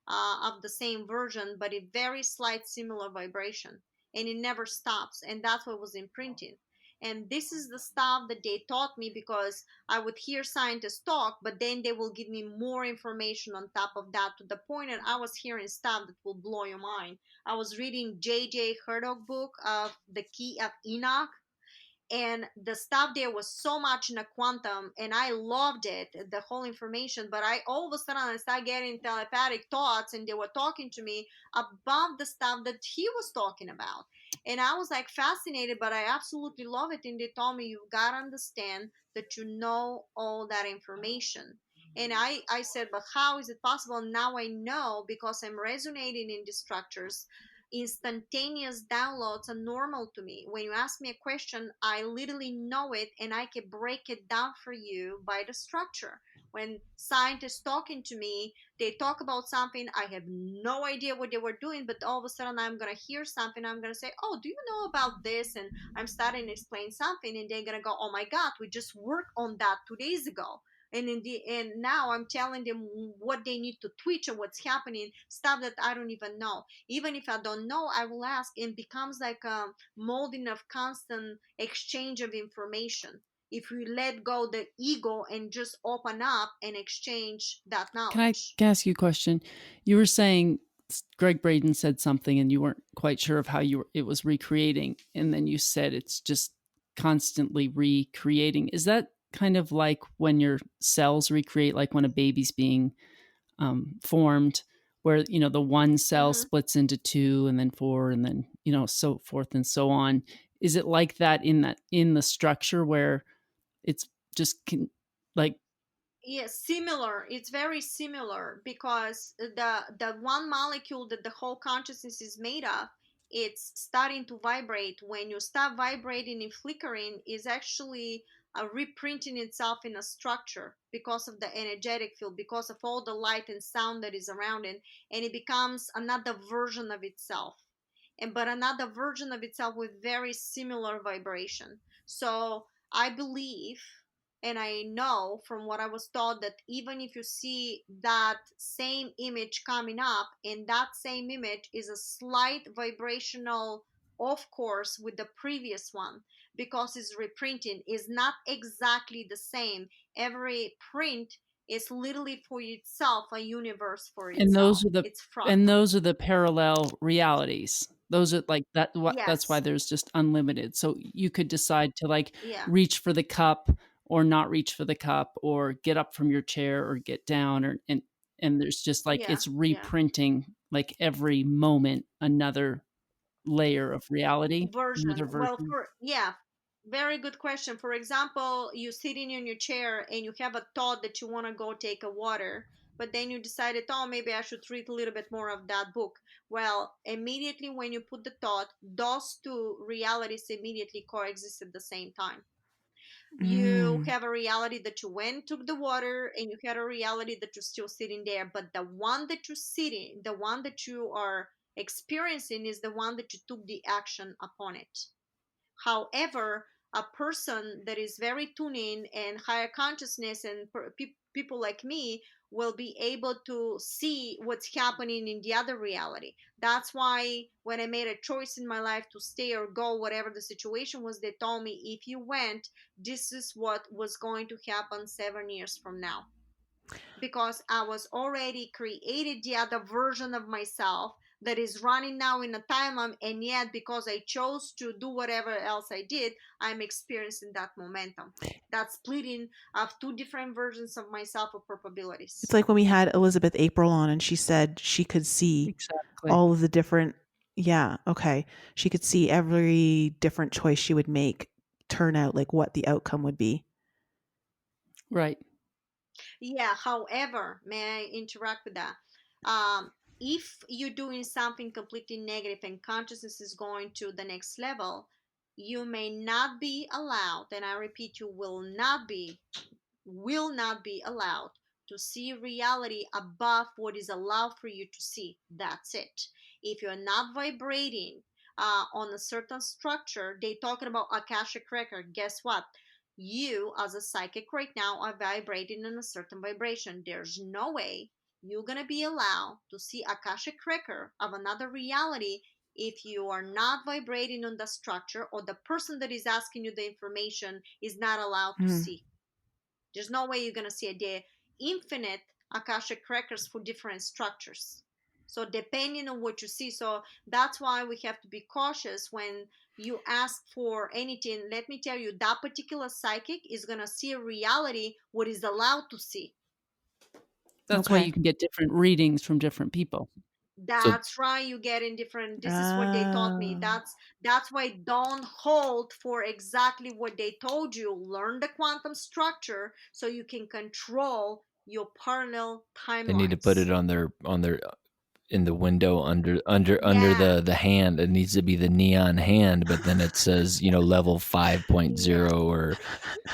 of the same version, but a very slight similar vibration, and it never stops, and that's what was imprinting. And this is the stuff that they taught me because I would hear scientists talk, but then they will give me more information on top of that, to the point that I was hearing stuff that will blow your mind. I was reading J.J. Herdog book of The Key of Enoch, and the stuff there was so much in a quantum, and I loved it, the whole information. But I all of a sudden I started getting telepathic thoughts, and they were talking to me about the stuff that he was talking about, and I was like fascinated. But I absolutely love it, and they told me, you've got to understand that you know all that information. And I said, but how is it possible? Now I know, because I'm resonating in these structures. Instantaneous downloads are normal to me. When you ask me a question, I literally know it, and I can break it down for you by the structure. When scientists talking to me, they talk about something, I have no idea what they were doing, but all of a sudden I'm gonna hear something, I'm gonna say, oh, do you know about this? And I'm starting to explain something, and they're gonna go, oh my god, we just worked on that 2 days ago. And now I'm telling them what they need to tweak or what's happening, stuff that I don't even know. Even if I don't know, I will ask, and becomes like a molding of constant exchange of information. If we let go the ego and just open up and exchange that Can I knowledge. ask you a question? You were saying Greg Braden said something and you weren't quite sure of how it was recreating. And then you said it's just constantly recreating. Is that kind of like when your cells recreate, like when a baby's being formed, where, the one cell Mm-hmm. splits into two and then four and then, so forth and so on. Is it like that in the structure where it's just like, Yes, similar. It's very similar because the one molecule that the whole consciousness is made of, it's starting to vibrate. When you start vibrating and flickering, is actually reprinting itself in a structure because of the energetic field, because of all the light and sound that is around it, and it becomes another version of itself, and but another version of itself with very similar vibration. So I believe, and I know from what I was taught, that even if you see that same image coming up, and that same image is a slight vibrational off course with the previous one, because it's reprinting, is not exactly the same. Every print is literally for itself a universe for and itself. It's fractal. those are the parallel realities. Those are like that's why Yes. there's just unlimited. So you could decide to like Yeah. reach for the cup or not reach for the cup or get up from your chair or get down, or and there's just like Yeah, it's yeah. reprinting like every moment another layer of reality, Version. another Well, version. for yeah, very good question. For example, you sitting in your chair and you have a thought that you want to go take a water, but then you decided, oh, maybe I should read a little bit more of that book. Well, immediately when you put the thought, those two realities immediately coexist at the same time. You Mm. have a reality that you went, took the water, and you had a reality that you're still sitting there. But the one that you're sitting, the one that you are experiencing, is the one that you took the action upon it. However, a person that is very tuning and higher consciousness and people like me will be able to see what's happening in the other reality. That's why when I made a choice in my life to stay or go, whatever the situation was, they told me, if you went, this is what was going to happen 7 years from now, because I was already created the other version of myself that is running now in a timeline, and yet because I chose to do whatever else I did, I'm experiencing that momentum, that splitting of two different versions of myself of It's probabilities. like when we had Elizabeth April on and she said she could see Exactly. all of the different, yeah, okay. She could see every different choice she would make turn out, like what the outcome would be. Right. Yeah, however, may I interact with that? If you're doing something completely negative and consciousness is going to the next level, you may not be allowed, and I repeat, you will not be allowed to see reality above what is allowed for you to see. That's it. If you're not vibrating on a certain structure, they talking about Akashic record. Guess what? You as a psychic right now are vibrating in a certain vibration. There's no way you're gonna be allowed to see Akashic record of another reality if you are not vibrating on the structure, or the person that is asking you the information is not allowed to Mm. see. There's no way you're gonna see it. There infinite Akashic records for different structures. So depending on what you see, so that's why we have to be cautious when you ask for anything. Let me tell you, that particular psychic is gonna see a reality what is allowed to see. That's why Okay. you can get different readings from different people. So That's right, you get in different. This is what they taught me. Ah. That's why don't hold for exactly what they told you. Learn the quantum structure so you can control your parallel they need to put timelines. it on their in the window under Yeah, the hand. It needs to be the neon hand, but then it says, level 5.0 yeah. or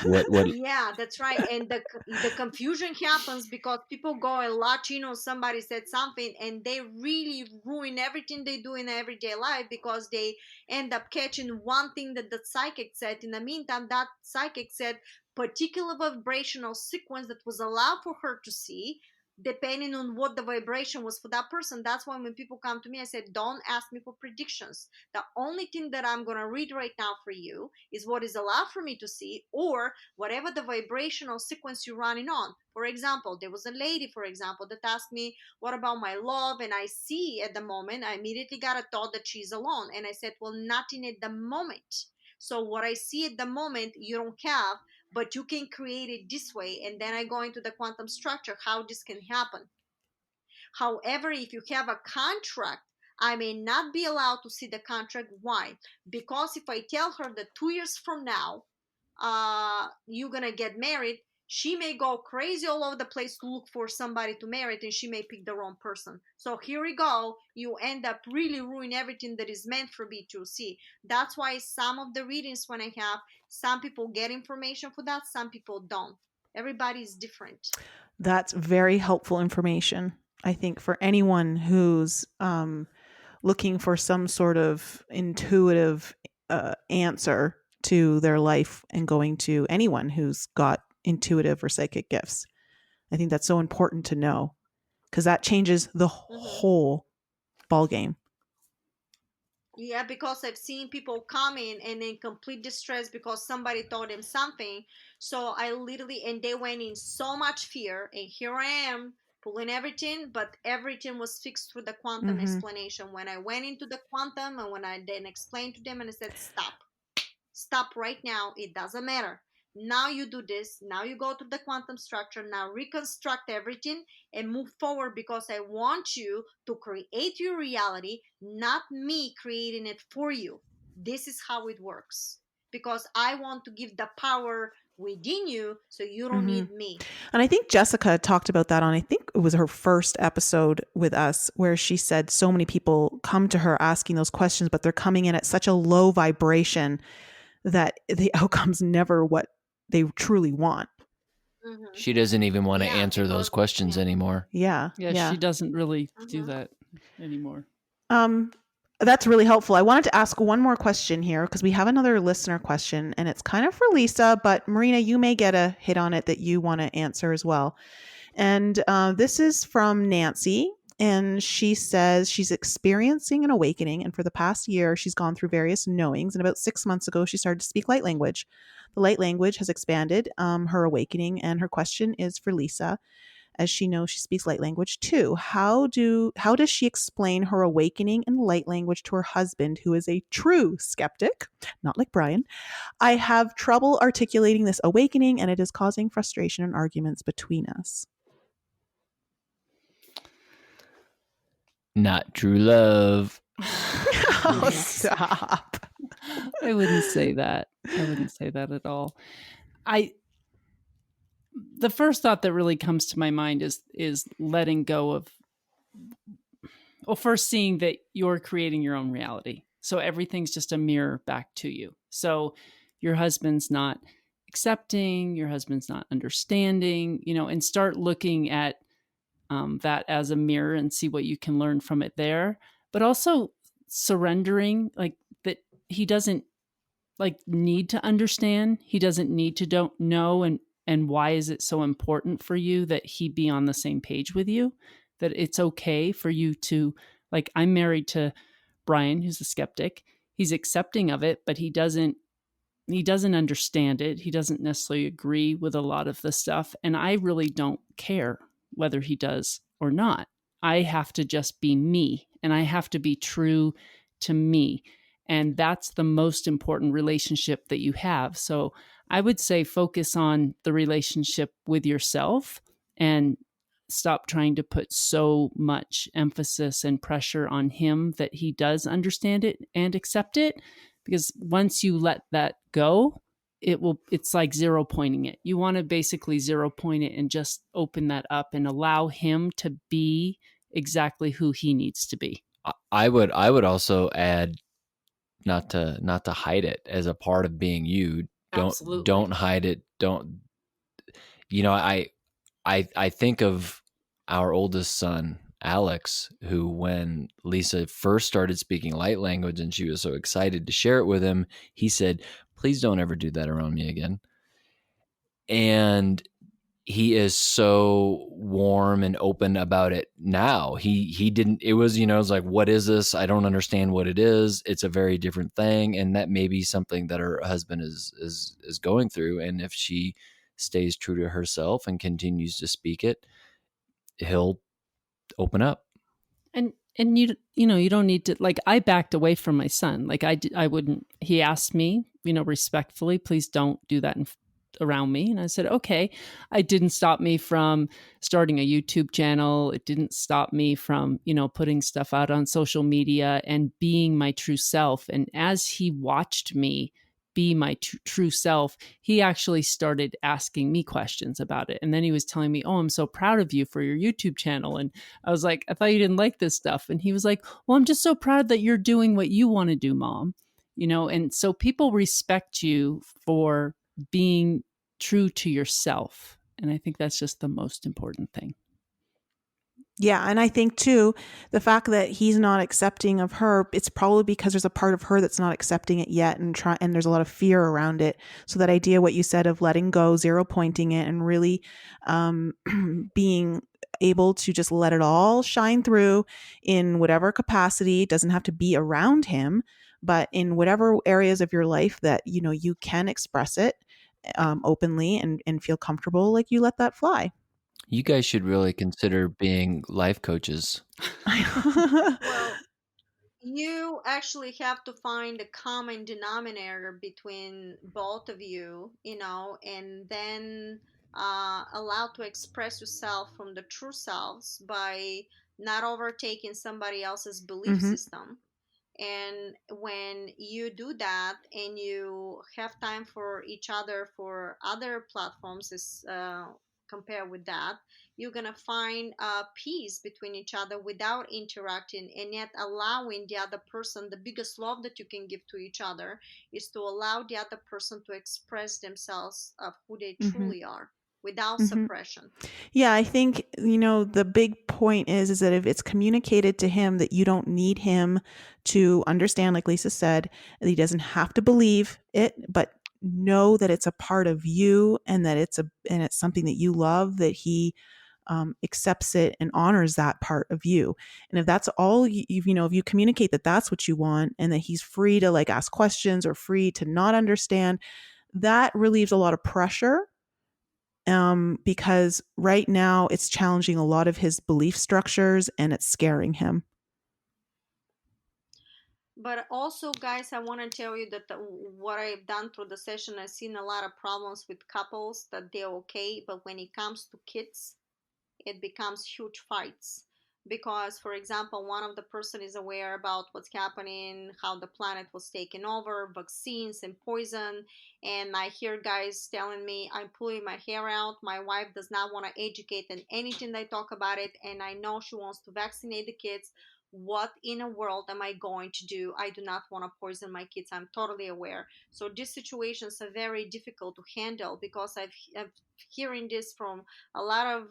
what Yeah, that's right. And the confusion happens because people go and latch in on somebody said something, and they really ruin everything they do in everyday life because they end up catching one thing that the psychic said. In the meantime, that psychic said particular vibrational sequence that was allowed for her to see, depending on what the vibration was for that person. That's why when people come to me, I said, don't ask me for predictions. The only thing that I'm going to read right now for you is what is allowed for me to see, or whatever the vibrational sequence you're running on. For example, there was a lady, for example, that asked me, what about my love? And I see at the moment, I immediately got a thought that she's alone. And I said, well, nothing at the moment. So what I see at the moment, you don't have, but you can create it this way. And then I go into the quantum structure, how this can happen. However, if you have a contract, I may not be allowed to see the contract. Why? Because if I tell her that 2 years from now, you're gonna get married, she may go crazy all over the place to look for somebody to marry, and she may pick the wrong person. So here we go. You end up really ruining everything that is meant for me to see. That's why some of the readings when I have, some people get information for that, some people don't. Everybody is different. That's very helpful information, I think, for anyone who's looking for some sort of intuitive answer to their life and going to anyone who's got intuitive or psychic gifts. I think that's so important to know because that changes the Mm-hmm. whole ball game. Yeah, because I've seen people come in complete distress because somebody told them something. So I literally, and they went in so much fear. And here I am pulling everything, but everything was fixed through the quantum Mm-hmm. explanation. When I went into the quantum and when I then explained to them and I said, stop right now, it doesn't matter. now you do this, now you go to the quantum structure, now reconstruct everything and move forward, because I want you to create your reality, not me creating it for you. This is how it works, because I want to give the power within you, so you don't need me. And I think Jessica talked about that on, I think it was her first episode with us, where she said so many people come to her asking those questions, but they're coming in at such a low vibration that the outcome's never what they truly want. She doesn't even want to answer those questions anymore. Yeah. Yeah, she doesn't really do that anymore. That's really helpful. I wanted to ask one more question here, because we have another listener question, and it's kind of for Lisa, but Marina, you may get a hit on it that you want to answer as well. And this is from Nancy, and she says she's experiencing an awakening, and for the past year, she's gone through various knowings, and about 6 months ago, she started to speak light language. The light language has expanded her awakening, and her question is for Lisa. As she knows, she speaks light language too. How does she explain her awakening in light language to her husband, who is a true skeptic, not like Brian? I have trouble articulating this awakening, and it is causing frustration and arguments between us. Not true love. Oh, stop. I wouldn't say that. I wouldn't say that at all. The first thought that really comes to my mind is letting go of, well, first seeing that you're creating your own reality. So everything's just a mirror back to you. So your husband's not accepting, your husband's not understanding, and start looking at that as a mirror and see what you can learn from it there. But also surrendering, like, that he doesn't need to understand. He doesn't need to don't know. And why is it so important for you that he be on the same page with you? That it's okay for you to, like, I'm married to Brian, who's a skeptic. He's accepting of it, but he doesn't understand it. He doesn't necessarily agree with a lot of the stuff. And I really don't care whether he does or not. I have to just be me, and I have to be true to me. And that's the most important relationship that you have. So I would say focus on the relationship with yourself and stop trying to put so much emphasis and pressure on him that he does understand it and accept it. Because once you let that go, it's like zero pointing it. You want to basically zero point it and just open that up and allow him to be exactly who he needs to be. I would also add, not to hide it as a part of being you. Don't hide it. Don't, I think of our oldest son, Alex, who, when Lisa first started speaking light language and she was so excited to share it with him, he said, "Please don't ever do that around me again." And he is so warm and open about it now. He didn't, it was, it was like, what is this? I don't understand what it is. It's a very different thing. And that may be something that her husband is going through. And if she stays true to herself and continues to speak it, he'll open up. And you don't need to, like, I backed away from my son. Like, I wouldn't, he asked me, respectfully, please don't do that around me. And I said, okay. It didn't stop me from starting a YouTube channel. It didn't stop me from, putting stuff out on social media and being my true self. And as he watched me be my true self, he actually started asking me questions about it. And then he was telling me, "Oh, I'm so proud of you for your YouTube channel." And I was like, "I thought you didn't like this stuff." And he was like, "Well, I'm just so proud that you're doing what you want to do, Mom." And so people respect you for being true to yourself. And I think that's just the most important thing. Yeah. And I think too, the fact that he's not accepting of her, it's probably because there's a part of her that's not accepting it yet, and there's a lot of fear around it. So that idea, what you said, of letting go, zero pointing it, and really being able to just let it all shine through in whatever capacity. It doesn't have to be around him, but in whatever areas of your life that, you can express it openly and feel comfortable, like, you let that fly. You guys should really consider being life coaches. Well, you actually have to find a common denominator between both of you, and then allow to express yourself from the true selves by not overtaking somebody else's belief Mm-hmm. system. And when you do that and you have time for each other for other platforms, is compared with that, you're gonna find peace between each other without interacting, and yet allowing the other person. The biggest love that you can give to each other is to allow the other person to express themselves of who they Mm-hmm. truly are without Mm-hmm. suppression. Yeah, I think, the big point is that if it's communicated to him that you don't need him to understand, like Lisa said, that he doesn't have to believe it, but know that it's a part of you and that it's something that you love, that he accepts it and honors that part of you. And if that's all if you communicate that that's what you want and that he's free to like ask questions or free to not understand, that relieves a lot of pressure, because right now it's challenging a lot of his belief structures and it's scaring him. But also, guys, I want to tell you that what I've done through the session, I've seen a lot of problems with couples that they're okay, but when it comes to kids, it becomes huge fights. Because, for example, one of the person is aware about what's happening, how the planet was taken over, vaccines and poison. And I hear guys telling me, I'm pulling my hair out. My wife does not want to educate in anything I talk about it. And I know she wants to vaccinate the kids. What in the world am I going to do? I do not want to poison my kids. I'm totally aware. So these situations are very difficult to handle, because I've hearing this from a lot of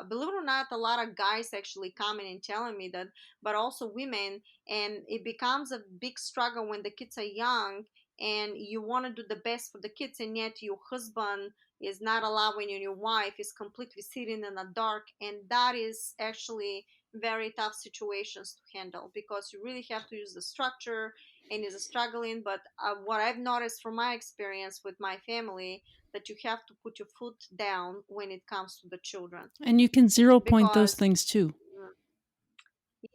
believe it or not, a lot of guys actually coming and telling me that, but also women. And it becomes a big struggle when the kids are young and you want to do the best for the kids, and yet your husband is not allowing you, and your wife is completely sitting in the dark. And that is actually very tough situations to handle, because you really have to use the structure, and is struggling. But what I've noticed from my experience with my family, that you have to put your foot down when it comes to the children. And you can 0 point those Because things too.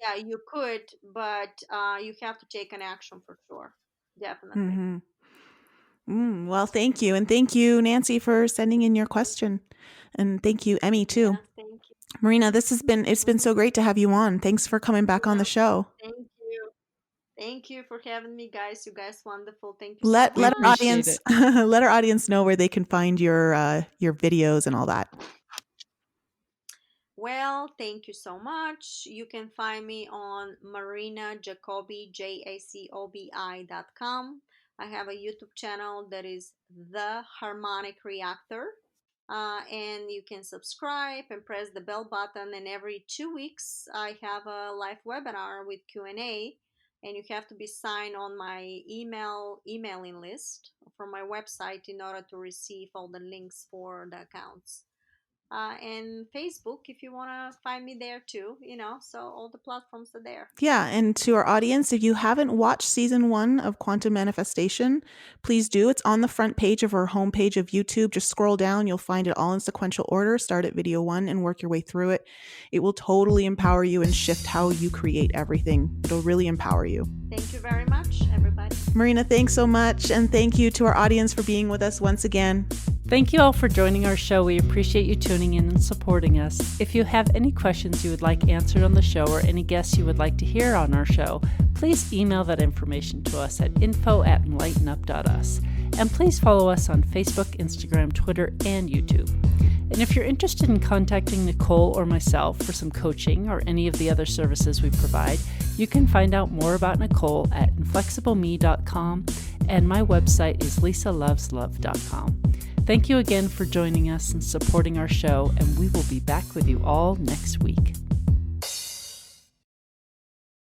yeah, you could, but you have to take an action for sure, definitely. Mm-hmm. Well, thank you. And thank you, Nancy, for sending in your question. And thank you, Emmy, too. Yes, thank you. Marina, it's been Mhm. so great to have you on. Thanks for coming back on the Yeah, show. thank you for having me, guys. You guys wonderful. Thank you so Let We let our much. appreciate audience it. let our audience know where they can find your videos and all that. Well, thank you so much. You can find me on Marina Jacobi, JACOBI.com. I have a YouTube channel that is The Harmonic Reactor. And you can subscribe and press the bell button. And every 2 weeks, I have a live webinar with Q&A. And you have to be signed on my emailing list from my website in order to receive all the links for the accounts. And Facebook, if you want to find me there too, so all the platforms are there. Yeah, and to our audience, if you haven't watched season 1 of Quantum Manifestation, please do. It's on the front page of our homepage of YouTube. Just scroll down, you'll find it all in sequential order. Start at video 1 and work your way through it. It will totally empower you and shift how you create everything. It'll really empower you. Thank you very much, everybody. Marina, thanks so much. And thank you to our audience for being with us once again. Thank you all for joining our show. We appreciate you tuning in and supporting us. If you have any questions you would like answered on the show, or any guests you would like to hear on our show, please email that information to us at info@enlightenup.us. And please follow us on Facebook, Instagram, Twitter, and YouTube. And if you're interested in contacting Nicole or myself for some coaching or any of the other services we provide, you can find out more about Nicole at inflexibleme.com, and my website is lisaloveslove.com. Thank you again for joining us and supporting our show, and we will be back with you all next week.